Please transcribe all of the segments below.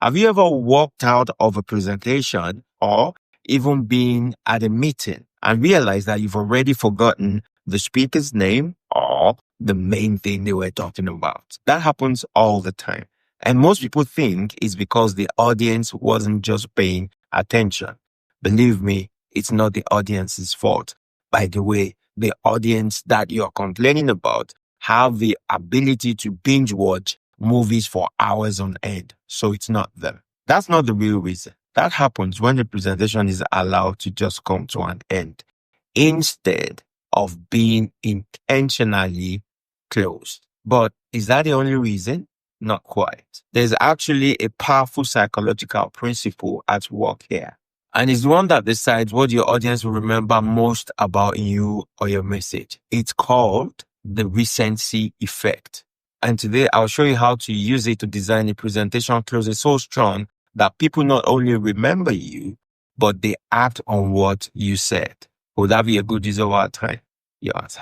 Have you ever walked out of a presentation or even been at a meeting and realized that you've already forgotten the speaker's name or the main thing they were talking about? That happens all the time. And most people think it's because the audience wasn't just paying attention. Believe me, it's not the audience's fault. By the way, the audience that you're complaining about have the ability to binge watch movies for hours on end. So it's not them. That's not the real reason. That happens when the presentation is allowed to just come to an end instead of being intentionally closed. But is that the only reason? Not quite. There's actually a powerful psychological principle at work here. And it's the one that decides what your audience will remember most about you or your message. It's called the recency effect. And today I'll show you how to use it to design a presentation closing so strong that people not only remember you, but they act on what you said. Would that be a good use of our time? Your answer.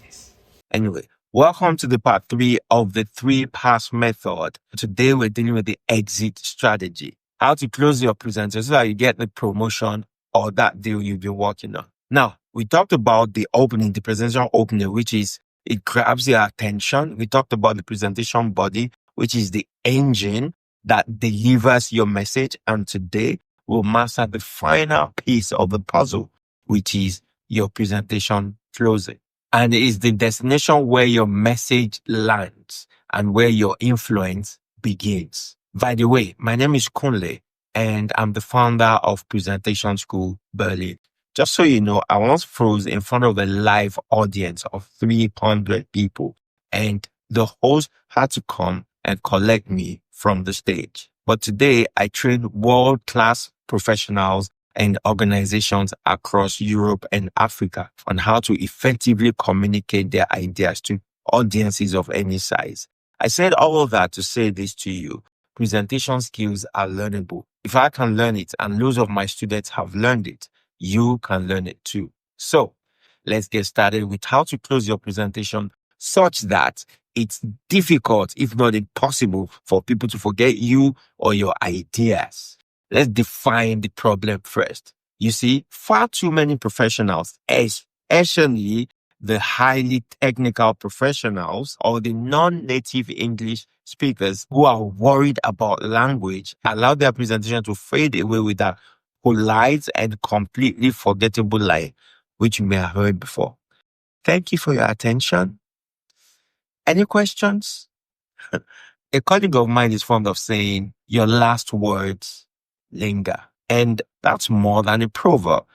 Yes. Anyway, welcome to the part 3 of the 3-pass method. Today we're dealing with the exit strategy. How to close your presentation so that you get the promotion or that deal you've been working on. Now, we talked about the opening, the presentation opening, which is it grabs your attention. We talked about the presentation body, which is the engine that delivers your message. And today we'll master the final piece of the puzzle, which is your presentation closing. And it is the destination where your message lands and where your influence begins. By the way, my name is Kunle and I'm the founder of Presentation School Berlin. Just so you know, I once froze in front of a live audience of 300 people and the host had to come and collect me from the stage. But today I train world-class professionals and organizations across Europe and Africa on how to effectively communicate their ideas to audiences of any size. I said all of that to say this to you. Presentation skills are learnable. If I can learn it and loads of my students have learned it, you can learn it too. So let's get started with how to close your presentation such that it's difficult, if not impossible, for people to forget you or your ideas. Let's define the problem first. You see, far too many professionals, especially the highly technical professionals or the non-native English speakers who are worried about language, allow their presentation to fade away with that polite and completely forgettable line, which you may have heard before. Thank you for your attention. Any questions? A colleague of mine is fond of saying, your last words linger. And that's more than a proverb.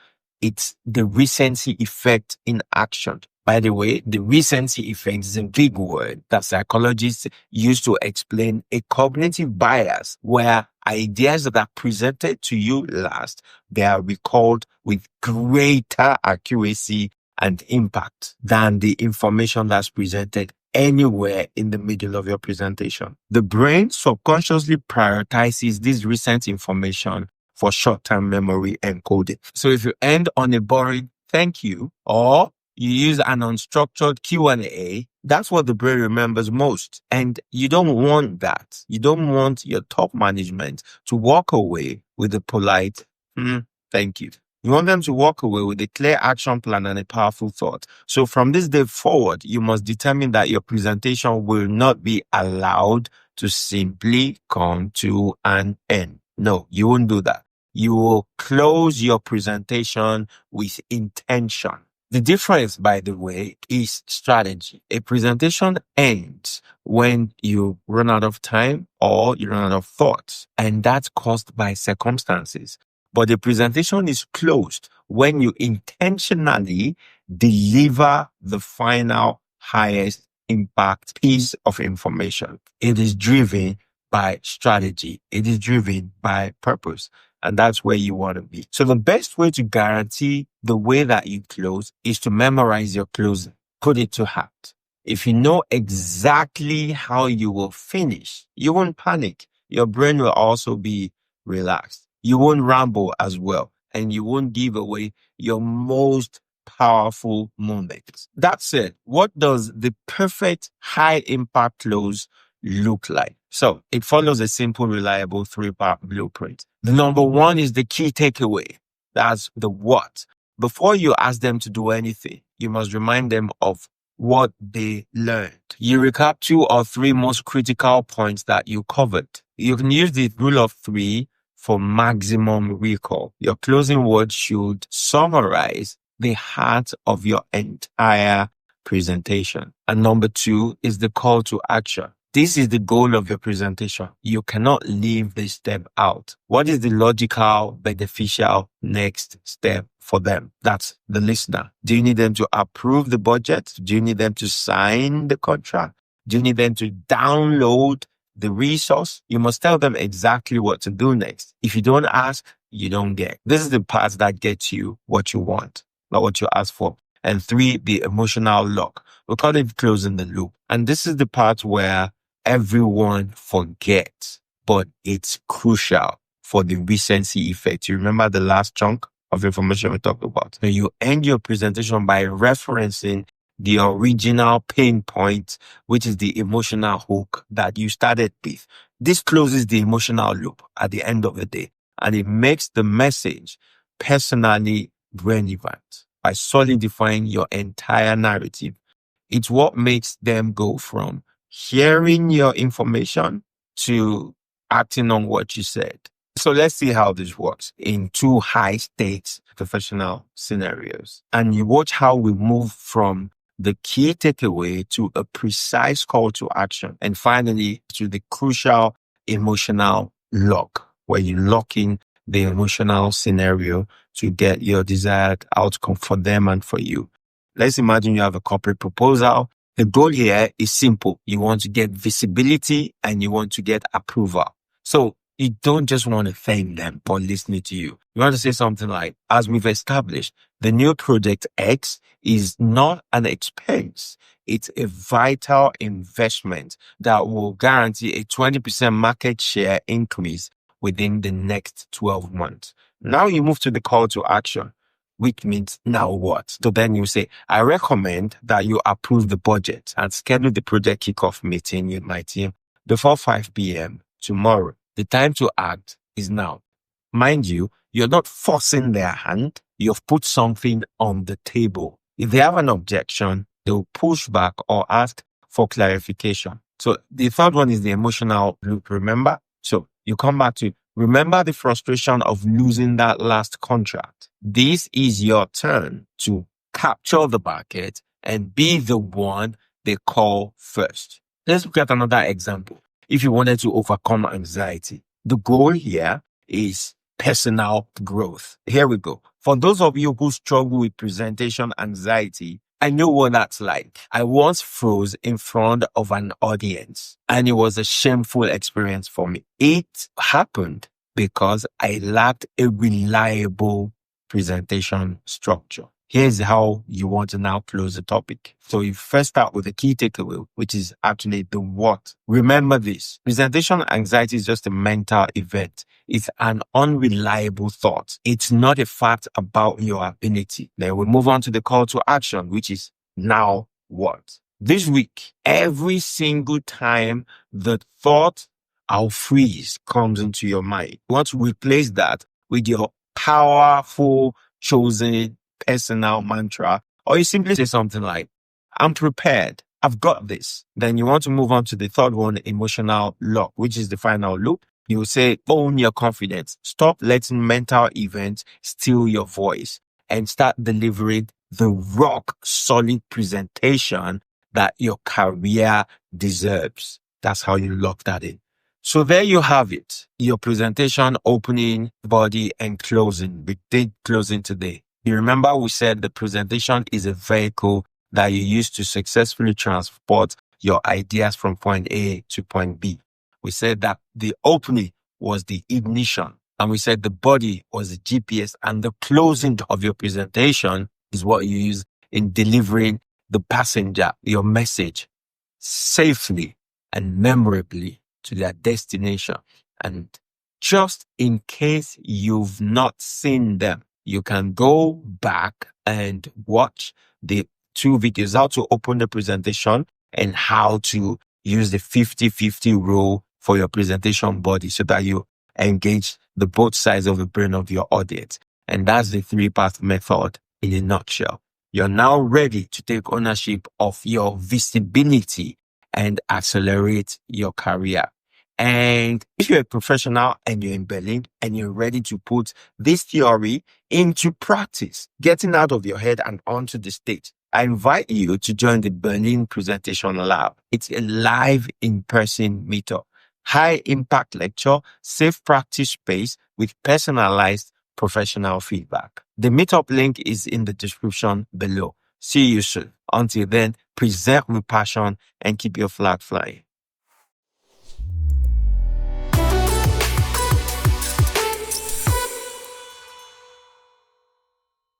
It's the recency effect in action. By the way, the recency effect is a big word that psychologists use to explain a cognitive bias where ideas that are presented to you last, they are recalled with greater accuracy and impact than the information that's presented anywhere in the middle of your presentation. The brain subconsciously prioritizes this recent information for short-term memory encoding. So if you end on a boring thank you or you use an unstructured Q&A, that's what the brain remembers most. And you don't want that. You don't want your top management to walk away with a polite thank you. You want them to walk away with a clear action plan and a powerful thought. So from this day forward, you must determine that your presentation will not be allowed to simply come to an end. No, you won't do that. You will close your presentation with intention. The difference, by the way, is strategy. A presentation ends when you run out of time or you run out of thoughts, and that's caused by circumstances. But the presentation is closed when you intentionally deliver the final highest impact piece of information. It is driven by strategy. It is driven by purpose. And that's where you want to be. So the best way to guarantee the way that you close is to memorize your closing. Put it to heart. If you know exactly how you will finish, you won't panic. Your brain will also be relaxed. You won't ramble as well. And you won't give away your most powerful moments. That said, what does the perfect high impact close look like? So it follows a simple, reliable 3-part blueprint. The number one is the key takeaway. That's the what. Before you ask them to do anything, you must remind them of what they learned. You recap 2 or 3 most critical points that you covered. You can use the rule of 3 for maximum recall. Your closing words should summarize the heart of your entire presentation. And number 2 is the call to action. This is the goal of your presentation. You cannot leave this step out. What is the logical, beneficial next step for them? That's the listener. Do you need them to approve the budget? Do you need them to sign the contract? Do you need them to download the resource? You must tell them exactly what to do next. If you don't ask, you don't get. This is the part that gets you what you want, not what you ask for. And 3, the emotional lock. We call it closing the loop. And this is the part where everyone forgets, but it's crucial for the recency effect. You remember the last chunk of information we talked about? So you end your presentation by referencing the original pain point, which is the emotional hook that you started with. This closes the emotional loop at the end of the day, and it makes the message personally relevant by solidifying your entire narrative. It's what makes them go from hearing your information to acting on what you said. So let's see how this works in 2 high stakes professional scenarios. And you watch how we move from the key takeaway to a precise call to action. And finally, to the crucial emotional lock, where you lock in the emotional scenario to get your desired outcome for them and for you. Let's imagine you have a corporate proposal. The goal here is simple. You want to get visibility and you want to get approval. So you don't just want to thank them for listening to you. You want to say something like, as we've established, the new project X is not an expense. It's a vital investment that will guarantee a 20% market share increase within the next 12 months. Now you move to the call to action, which means now what? So then you say, I recommend that you approve the budget and schedule the project kickoff meeting with my team before 5 p.m. tomorrow. The time to act is now. Mind you, you're not forcing their hand. You've put something on the table. If they have an objection, they'll push back or ask for clarification. So the third one is the emotional loop, remember? So you come back to remember the frustration of losing that last contract. This is your turn to capture the market and be the one they call first. Let's look at another example. If you wanted to overcome anxiety, the goal here is personal growth. Here we go. For those of you who struggle with presentation anxiety, I know what that's like. I once froze in front of an audience and it was a shameful experience for me. It happened because I lacked a reliable presentation structure. Here's how you want to now close the topic. So you first start with the key takeaway, which is actually the what. Remember this. Presentation anxiety is just a mental event. It's an unreliable thought. It's not a fact about your ability. Then we move on to the call to action, which is now what. This week, every single time the thought I'll freeze comes into your mind, you want to replace that with your powerful, chosen personal mantra, or you simply say something like, I'm prepared. I've got this. Then you want to move on to the third one, emotional lock, which is the final loop. You say, own your confidence. Stop letting mental events steal your voice and start delivering the rock solid presentation that your career deserves. That's how you lock that in. So there you have it. Your presentation, opening, body, and closing. We did closing today. You remember we said the presentation is a vehicle that you use to successfully transport your ideas from point A to point B. We said that the opening was the ignition, and we said the body was the GPS, and the closing of your presentation is what you use in delivering the passenger, your message, safely and memorably to their destination. And just in case you've not seen them, you can go back and watch the 2 videos, how to open the presentation and how to use the 50-50 rule for your presentation body so that you engage the both sides of the brain of your audience. And that's the 3-path method in a nutshell. You're now ready to take ownership of your visibility and accelerate your career. And if you're a professional and you're in Berlin and you're ready to put this theory into practice, getting out of your head and onto the stage, I invite you to join the Berlin Presentation Lab. It's a live in-person meetup, high impact lecture, safe practice space with personalized professional feedback. The meetup link is in the description below. See you soon. Until then, present with passion and keep your flag flying.